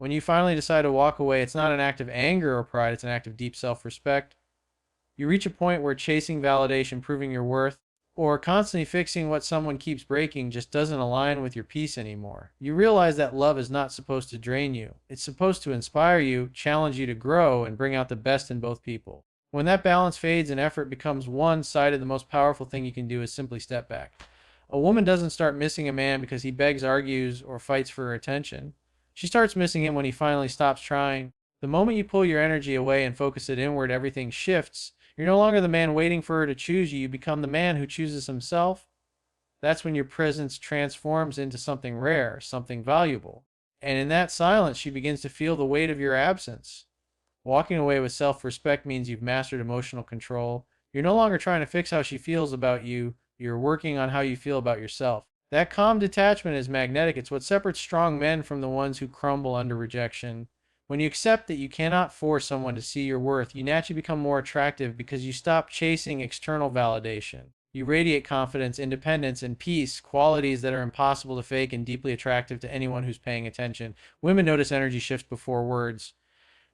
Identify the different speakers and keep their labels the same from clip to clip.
Speaker 1: When you finally decide to walk away, it's not an act of anger or pride, it's an act of deep self-respect. You reach a point where chasing validation, proving your worth, or constantly fixing what someone keeps breaking just doesn't align with your peace anymore. You realize that love is not supposed to drain you. It's supposed to inspire you, challenge you to grow, and bring out the best in both people. When that balance fades and effort becomes one-sided, the most powerful thing you can do is simply step back. A woman doesn't start missing a man because he begs, argues, or fights for her attention. She starts missing him when he finally stops trying. The moment you pull your energy away and focus it inward, everything shifts. You're no longer the man waiting for her to choose you. You become the man who chooses himself. That's when your presence transforms into something rare, something valuable. And in that silence, she begins to feel the weight of your absence. Walking away with self-respect means you've mastered emotional control. You're no longer trying to fix how she feels about you. You're working on how you feel about yourself. That calm detachment is magnetic. It's what separates strong men from the ones who crumble under rejection. When you accept that you cannot force someone to see your worth, you naturally become more attractive because you stop chasing external validation. You radiate confidence, independence, and peace, qualities that are impossible to fake and deeply attractive to anyone who's paying attention. Women notice energy shift before words.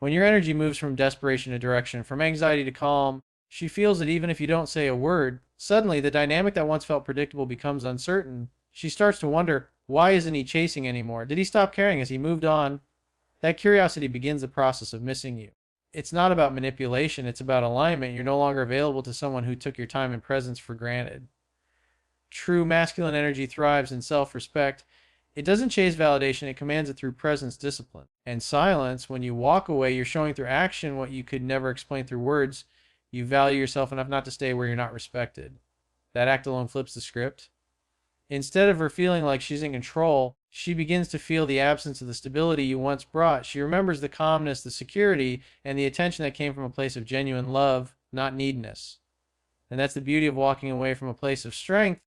Speaker 1: When your energy moves from desperation to direction, from anxiety to calm, she feels it even if you don't say a word. Suddenly, the dynamic that once felt predictable becomes uncertain. She starts to wonder, why isn't he chasing anymore? Did he stop caring? Has he moved on? That curiosity begins the process of missing you. It's not about manipulation, it's about alignment. You're no longer available to someone who took your time and presence for granted. True masculine energy thrives in self-respect. It doesn't chase validation, it commands it through presence, discipline, and silence. When you walk away, you're showing through action what you could never explain through words. You value yourself enough not to stay where you're not respected. That act alone flips the script. Instead of her feeling like she's in control, she begins to feel the absence of the stability you once brought. She remembers the calmness, the security, and the attention that came from a place of genuine love, not neediness. And that's the beauty of walking away from a place of strength.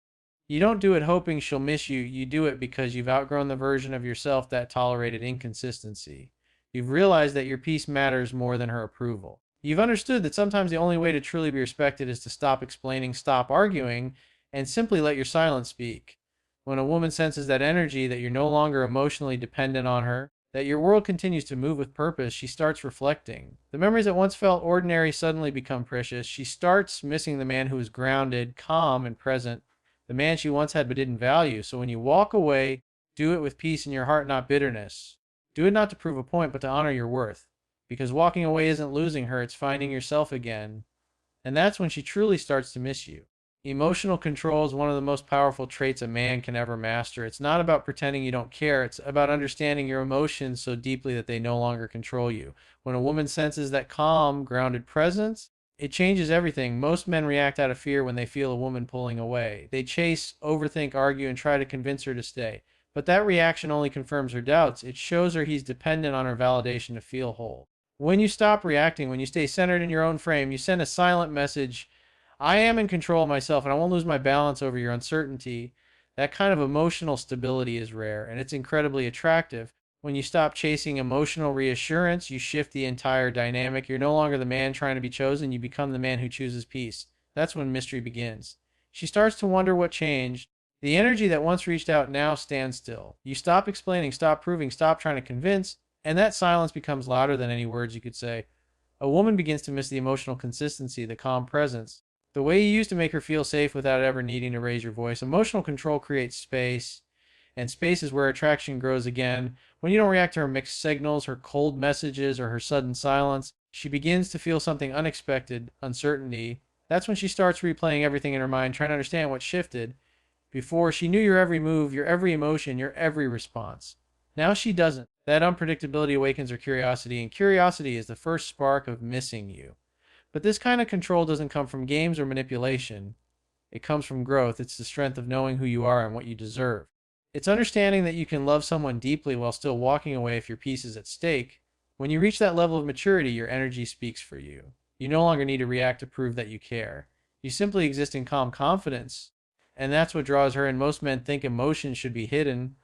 Speaker 1: You don't do it hoping she'll miss you. You do it because you've outgrown the version of yourself that tolerated inconsistency. You've realized that your peace matters more than her approval. You've understood that sometimes the only way to truly be respected is to stop explaining, stop arguing, and simply let your silence speak. When a woman senses that energy, that you're no longer emotionally dependent on her, that your world continues to move with purpose, she starts reflecting. The memories that once felt ordinary suddenly become precious. She starts missing the man who was grounded, calm, and present, the man she once had but didn't value. So when you walk away, do it with peace in your heart, not bitterness. Do it not to prove a point, but to honor your worth. Because walking away isn't losing her, it's finding yourself again. And that's when she truly starts to miss you. Emotional control is one of the most powerful traits a man can ever master. It's not about pretending you don't care. It's about understanding your emotions so deeply that they no longer control you. When a woman senses that calm, grounded presence, it changes everything. Most men react out of fear when they feel a woman pulling away. They chase, overthink, argue, and try to convince her to stay. But that reaction only confirms her doubts. It shows her he's dependent on her validation to feel whole. When you stop reacting, when you stay centered in your own frame, you send a silent message: I am in control of myself and I won't lose my balance over your uncertainty. That kind of emotional stability is rare and it's incredibly attractive. When you stop chasing emotional reassurance, you shift the entire dynamic. You're no longer the man trying to be chosen, you become the man who chooses peace. That's when mystery begins. She starts to wonder what changed. The energy that once reached out now stands still. You stop explaining, stop proving, stop trying to convince, and that silence becomes louder than any words you could say. A woman begins to miss the emotional consistency, the calm presence, the way you used to make her feel safe without ever needing to raise your voice. Emotional control creates space, and space is where attraction grows again. When you don't react to her mixed signals, her cold messages, or her sudden silence, she begins to feel something unexpected, uncertainty. That's when she starts replaying everything in her mind, trying to understand what shifted. Before, she knew your every move, your every emotion, your every response. Now she doesn't. That unpredictability awakens her curiosity, and curiosity is the first spark of missing you. But this kind of control doesn't come from games or manipulation. It comes from growth. It's the strength of knowing who you are and what you deserve. It's understanding that you can love someone deeply while still walking away if your peace is at stake. When you reach that level of maturity, your energy speaks for you. You no longer need to react to prove that you care. You simply exist in calm confidence. And that's what draws her in. Most men think emotions should be hidden,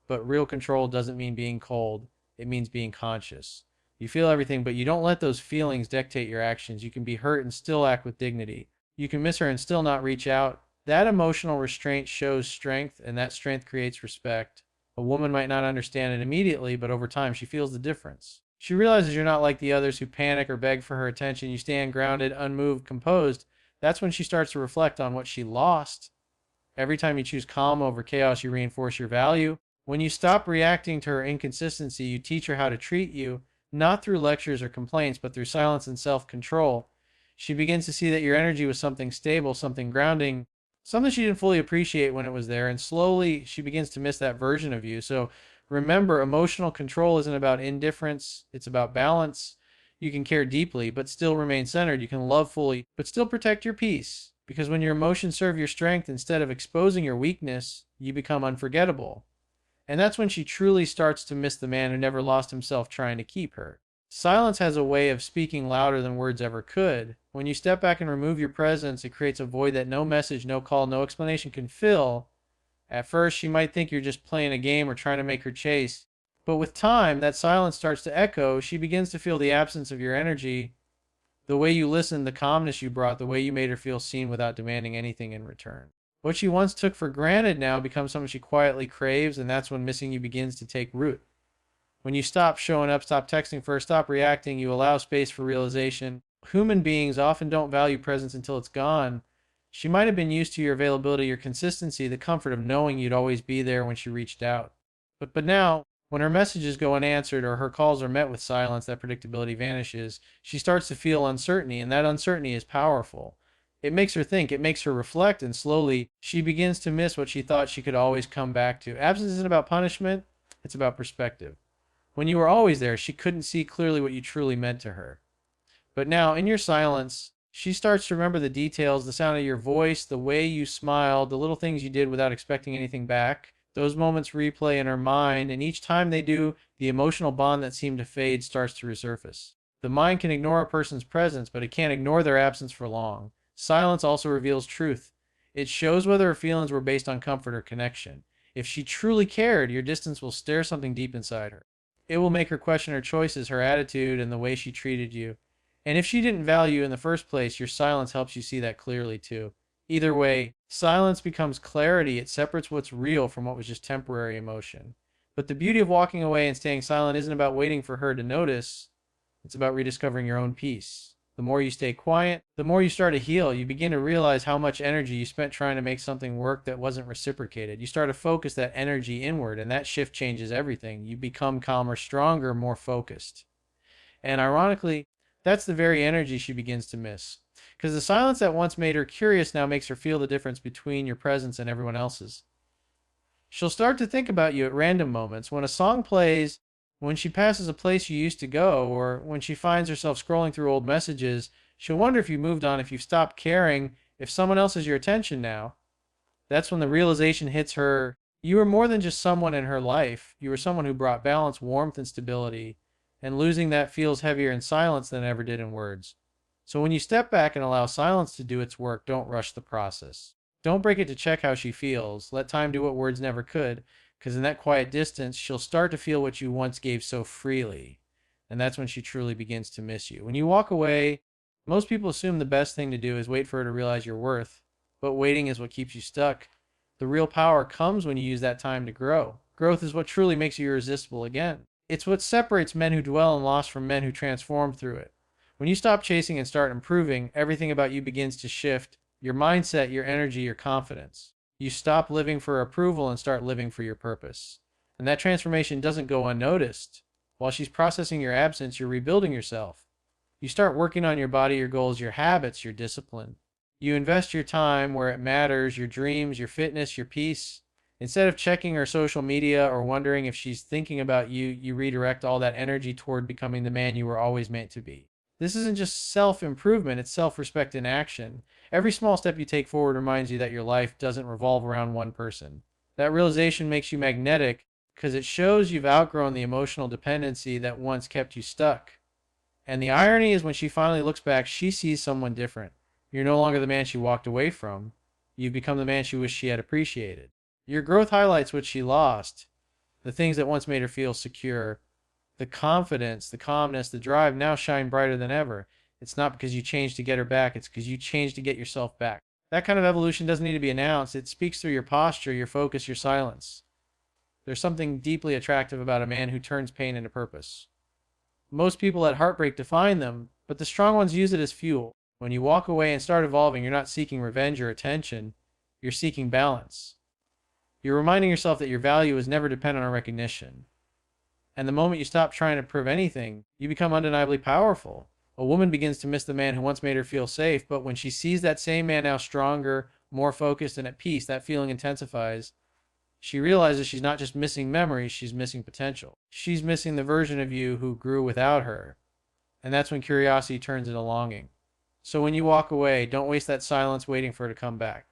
Speaker 1: but real control doesn't mean being cold. It means being conscious. You feel everything, but you don't let those feelings dictate your actions. You can be hurt and still act with dignity. You can miss her and still not reach out. That emotional restraint shows strength, and that strength creates respect. A woman might not understand it immediately, but over time she feels the difference. She realizes you're not like the others who panic or beg for her attention. You stand grounded, unmoved, composed. That's when she starts to reflect on what she lost. Every time you choose calm over chaos, you reinforce your value. When you stop reacting to her inconsistency, you teach her how to treat you, not through lectures or complaints, but through silence and self control. She begins to see that your energy was something stable, something grounding, something she didn't fully appreciate when it was there. And slowly she begins to miss that version of you. So remember, emotional control isn't about indifference, it's about balance. You can care deeply, but still remain centered. You can love fully, but still protect your peace. Because when your emotions serve your strength instead of exposing your weakness, you become unforgettable. And that's when she truly starts to miss the man who never lost himself trying to keep her. Silence has a way of speaking louder than words ever could. When you step back and remove your presence, it creates a void that no message, no call, no explanation can fill. At first, she might think you're just playing a game or trying to make her chase. But with time, that silence starts to echo. She begins to feel the absence of your energy, the way you listened, the calmness you brought, the way you made her feel seen without demanding anything in return. What she once took for granted now becomes something she quietly craves, and that's when missing you begins to take root. When you stop showing up, stop texting first, stop reacting, you allow space for realization. Human beings often don't value presence until it's gone. She might have been used to your availability, your consistency, the comfort of knowing you'd always be there when she reached out. But now, when her messages go unanswered or her calls are met with silence, that predictability vanishes. She starts to feel uncertainty, and that uncertainty is powerful. It makes her think, it makes her reflect, and slowly she begins to miss what she thought she could always come back to. Absence isn't about punishment, it's about perspective. When you were always there, she couldn't see clearly what you truly meant to her. But now, in your silence, she starts to remember the details, the sound of your voice, the way you smiled, the little things you did without expecting anything back. Those moments replay in her mind, and each time they do, the emotional bond that seemed to fade starts to resurface. The mind can ignore a person's presence, but it can't ignore their absence for long. Silence also reveals truth. It shows whether her feelings were based on comfort or connection. If she truly cared, your distance will stir something deep inside her. It will make her question her choices, her attitude, and the way she treated you. And if she didn't value you in the first place, your silence helps you see that clearly too. Either way, silence becomes clarity. It separates what's real from what was just temporary emotion. But the beauty of walking away and staying silent isn't about waiting for her to notice. It's about rediscovering your own peace. The more you stay quiet, the more you start to heal. You begin to realize how much energy you spent trying to make something work that wasn't reciprocated. You start to focus that energy inward, and that shift changes everything. You become calmer, stronger, more focused. And ironically, that's the very energy she begins to miss. Because the silence that once made her curious now makes her feel the difference between your presence and everyone else's. She'll start to think about you at random moments. When a song plays, when she passes a place you used to go, or when she finds herself scrolling through old messages, she'll wonder if you moved on, if you've stopped caring, if someone else has your attention now. That's when the realization hits her. You were more than just someone in her life. You were someone who brought balance, warmth, and stability. And losing that feels heavier in silence than it ever did in words. So when you step back and allow silence to do its work, don't rush the process. Don't break it to check how she feels. Let time do what words never could, because in that quiet distance, she'll start to feel what you once gave so freely. And that's when she truly begins to miss you. When you walk away, most people assume the best thing to do is wait for her to realize your worth, but waiting is what keeps you stuck. The real power comes when you use that time to grow. Growth is what truly makes you irresistible again. It's what separates men who dwell in loss from men who transform through it. When you stop chasing and start improving, everything about you begins to shift. Your mindset, your energy, your confidence. You stop living for approval and start living for your purpose. And that transformation doesn't go unnoticed. While she's processing your absence, you're rebuilding yourself. You start working on your body, your goals, your habits, your discipline. You invest your time where it matters, your dreams, your fitness, your peace. Instead of checking her social media or wondering if she's thinking about you, you redirect all that energy toward becoming the man you were always meant to be. This isn't just self-improvement, it's self-respect in action. Every small step you take forward reminds you that your life doesn't revolve around one person. That realization makes you magnetic because it shows you've outgrown the emotional dependency that once kept you stuck. And the irony is when she finally looks back, she sees someone different. You're no longer the man she walked away from. You've become the man she wished she had appreciated. Your growth highlights what she lost, the things that once made her feel secure. The confidence, the calmness, the drive now shine brighter than ever. It's not because you changed to get her back, it's because you changed to get yourself back. That kind of evolution doesn't need to be announced. It speaks through your posture, your focus, your silence. There's something deeply attractive about a man who turns pain into purpose. Most people let heartbreak define them, but the strong ones use it as fuel. When you walk away and start evolving, you're not seeking revenge or attention, you're seeking balance. You're reminding yourself that your value is never dependent on recognition. And the moment you stop trying to prove anything, you become undeniably powerful. A woman begins to miss the man who once made her feel safe, but when she sees that same man now stronger, more focused, and at peace, that feeling intensifies. She realizes she's not just missing memories, she's missing potential. She's missing the version of you who grew without her. And that's when curiosity turns into longing. So when you walk away, don't waste that silence waiting for her to come back.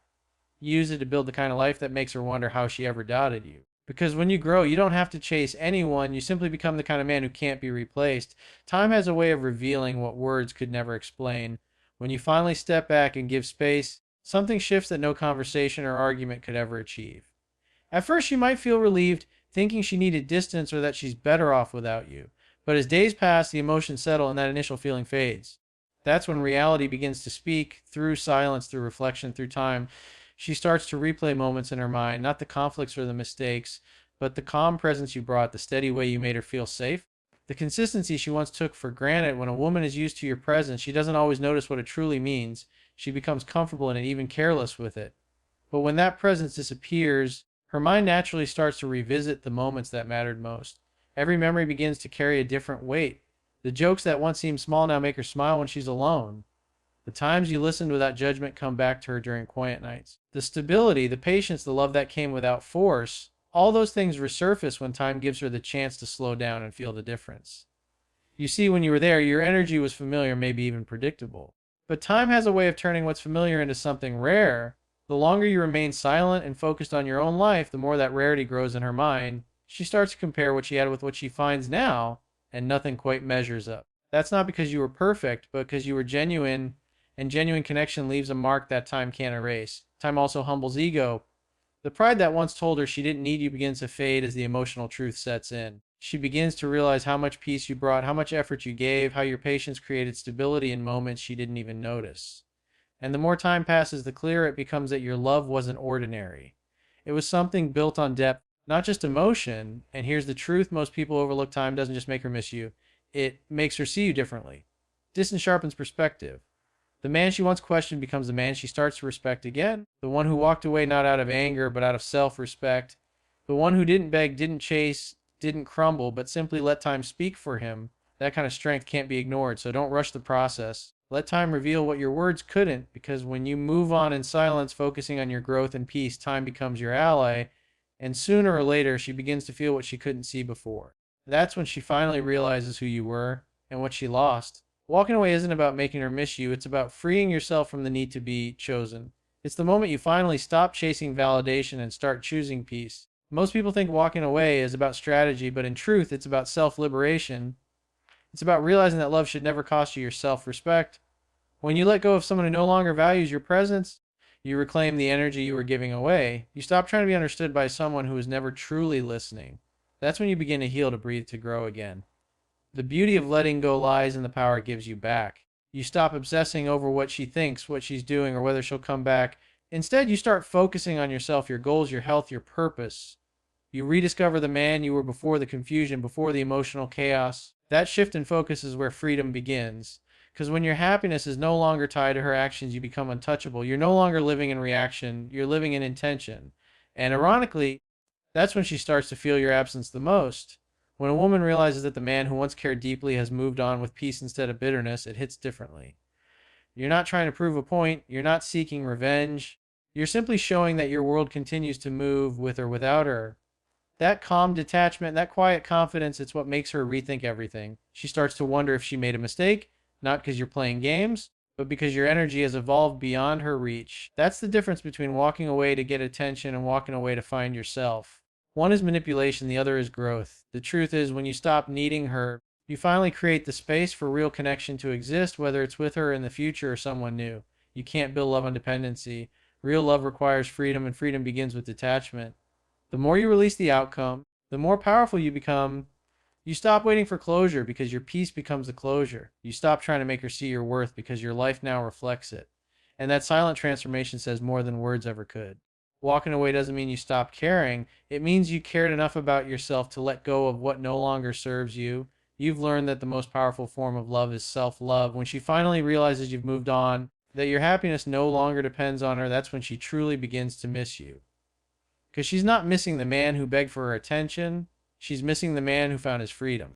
Speaker 1: Use it to build the kind of life that makes her wonder how she ever doubted you. Because when you grow, you don't have to chase anyone. You simply become the kind of man who can't be replaced. Time has a way of revealing what words could never explain. When you finally step back and give space, something shifts that no conversation or argument could ever achieve. At first, she might feel relieved, thinking she needed distance or that she's better off without you. But as days pass, the emotions settle and that initial feeling fades. That's when reality begins to speak, through silence, through reflection, through time. She starts to replay moments in her mind, not the conflicts or the mistakes, but the calm presence you brought, the steady way you made her feel safe. The consistency she once took for granted. When a woman is used to your presence, she doesn't always notice what it truly means. She becomes comfortable in it, even careless with it. But when that presence disappears, her mind naturally starts to revisit the moments that mattered most. Every memory begins to carry a different weight. The jokes that once seemed small now make her smile when she's alone. The times you listened without judgment come back to her during quiet nights. The stability, the patience, the love that came without force, all those things resurface when time gives her the chance to slow down and feel the difference. You see, when you were there, your energy was familiar, maybe even predictable. But time has a way of turning what's familiar into something rare. The longer you remain silent and focused on your own life, the more that rarity grows in her mind. She starts to compare what she had with what she finds now, and nothing quite measures up. That's not because you were perfect, but because you were genuine, and genuine connection leaves a mark that time can't erase. Time also humbles ego. The pride that once told her she didn't need you begins to fade as the emotional truth sets in. She begins to realize how much peace you brought, how much effort you gave, how your patience created stability in moments she didn't even notice. And the more time passes, the clearer it becomes that your love wasn't ordinary. It was something built on depth, not just emotion. And here's the truth: most people overlook time doesn't just make her miss you, it makes her see you differently. Distance sharpens perspective. The man she once questioned becomes the man she starts to respect again. The one who walked away not out of anger, but out of self-respect. The one who didn't beg, didn't chase, didn't crumble, but simply let time speak for him. That kind of strength can't be ignored, so don't rush the process. Let time reveal what your words couldn't, because when you move on in silence, focusing on your growth and peace, time becomes your ally, and sooner or later, she begins to feel what she couldn't see before. That's when she finally realizes who you were and what she lost. Walking away isn't about making her miss you, it's about freeing yourself from the need to be chosen. It's the moment you finally stop chasing validation and start choosing peace. Most people think walking away is about strategy, but in truth, it's about self-liberation. It's about realizing that love should never cost you your self-respect. When you let go of someone who no longer values your presence, you reclaim the energy you were giving away. You stop trying to be understood by someone who is never truly listening. That's when you begin to heal, to breathe, to grow again. The beauty of letting go lies in the power it gives you back. You stop obsessing over what she thinks, what she's doing, or whether she'll come back. Instead, you start focusing on yourself, your goals, your health, your purpose. You rediscover the man you were before the confusion, before the emotional chaos. That shift in focus is where freedom begins. Because when your happiness is no longer tied to her actions, you become untouchable. You're no longer living in reaction, you're living in intention. And ironically, that's when she starts to feel your absence the most. When a woman realizes that the man who once cared deeply has moved on with peace instead of bitterness, it hits differently. You're not trying to prove a point, you're not seeking revenge. You're simply showing that your world continues to move with or without her. That calm detachment, that quiet confidence, it's what makes her rethink everything. She starts to wonder if she made a mistake, not because you're playing games, but because your energy has evolved beyond her reach. That's the difference between walking away to get attention and walking away to find yourself. One is manipulation, the other is growth. The truth is, when you stop needing her, you finally create the space for real connection to exist, whether it's with her in the future or someone new. You can't build love on dependency. Real love requires freedom, and freedom begins with detachment. The more you release the outcome, the more powerful you become. You stop waiting for closure because your peace becomes the closure. You stop trying to make her see your worth because your life now reflects it. And that silent transformation says more than words ever could. Walking away doesn't mean you stop caring. It means you cared enough about yourself to let go of what no longer serves you. You've learned that the most powerful form of love is self love. When she finally realizes you've moved on, that your happiness no longer depends on her, that's when she truly begins to miss you. Because she's not missing the man who begged for her attention, she's missing the man who found his freedom.